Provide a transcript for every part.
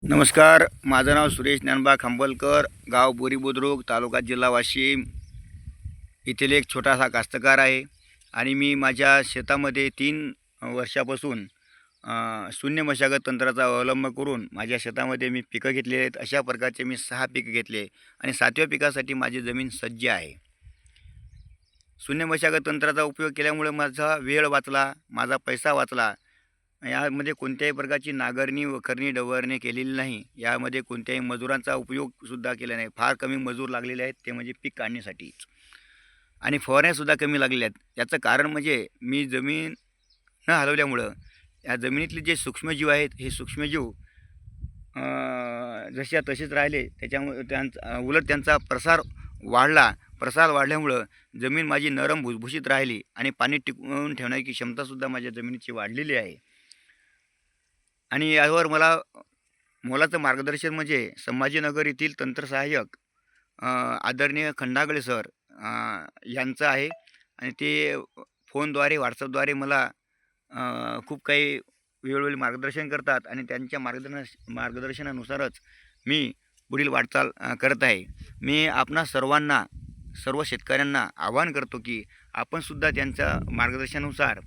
नमस्कार, माझं नाव सुरेश ज्ञानबा खांबलकर, गाव बोरी बुद्रुक, तालुका जिल्हा वाशिम येथील एक छोटासा कास्तकार आहे. आणि मी माझ्या शेतामध्ये 3 वर्षापासून शून्य मशागत तंत्राचा अवलंब करून माझ्या शेतामध्ये मी पिकं घेतली आहेत. अशा प्रकारचे मी 6 पिकं घेतले आणि 7व्या पिकासाठी माझी जमीन सज्ज आहे. शून्य मशागत तंत्राचा उपयोग केल्यामुळे माझा वेळ वाचला, माझा पैसा वाचला. यामध्ये कोणत्याही प्रकारची नांगरणी, वखरणी, डवरणी केलेली नाही. यामध्ये कोणत्याही मजुरांचा उपयोगसुद्धा केला नाही. फार कमी मजूर लागलेले आहेत, ते म्हणजे पीक काढण्यासाठीच. आणि फवारण्यासुद्धा कमी लागलेल्या आहेत. याचं कारण म्हणजे मी जमीन न हलवल्यामुळं या जमिनीतले जे सूक्ष्मजीव आहेत, हे सूक्ष्मजीव जशा तसेच राहिले. त्याच्यामुळे उलट त्यांचा प्रसार वाढला. प्रसार वाढल्यामुळं जमीन माझी नरम भुसभुशीत राहिली आणि पाणी टिकवून ठेवण्याची क्षमतासुद्धा माझ्या जमिनीची वाढलेली आहे. आणि यावर मला मोलाचं मार्गदर्शन म्हणजे संभाजीनगर येथील तंत्रसहाय्यक आदरणीय खंडागळे सर यांचं आहे. आणि ते फोनद्वारे, व्हॉट्सअपद्वारे मला खूप काही वेळोवेळी मार्गदर्शन करतात आणि त्यांच्या मार्गदर्शनानुसारच मी पुढील वाटचाल करत आहे. मी आपणा सर्वांना, सर्व शेतकऱ्यांना आवाहन करतो की आपणसुद्धा त्यांच्या मार्गदर्शनानुसार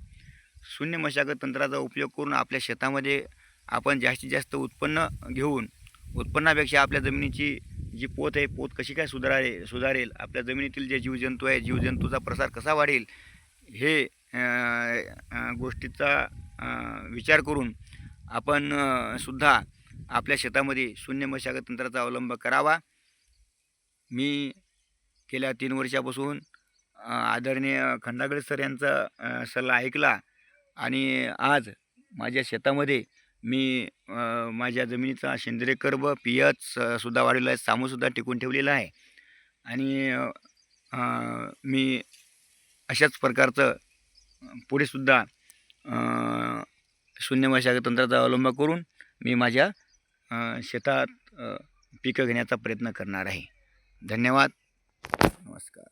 शून्य मशागत तंत्राचा उपयोग करून आपल्या शेतामध्ये आपण जास्तीत जास्त उत्पन्न घेऊन, उत्पन्नापेक्षा आपल्या जमिनीची जी पोत आहे, पोत कशी काय सुधारेल, आपल्या जमिनीतील जे जीवजंतू आहे, जीवजंतूचा प्रसार कसा वाढेल, हे गोष्टीचा विचार करून आपण सुद्धा आपल्या शेतामध्ये शून्य मशागत तंत्राचा अवलंब करावा. मी गेल्या 3 वर्षापासून आदरणीय खंडागळे सर यांचा सल्ला ऐकला आणि आज माझ्या शेतामध्ये मी माझ्या जमिनीचा सेंद्रिय कर्ब, पीएच सुद्धा वाढवला आहे, सामूसुद्धा टिकून ठेवलेला आहे. आणि मी अशाच प्रकारचं पुढेसुद्धा शून्य मशागत तंत्राचा अवलंब करून मी माझ्या शेतात पिकं घेण्याचा प्रयत्न करणार आहे. धन्यवाद. नमस्कार.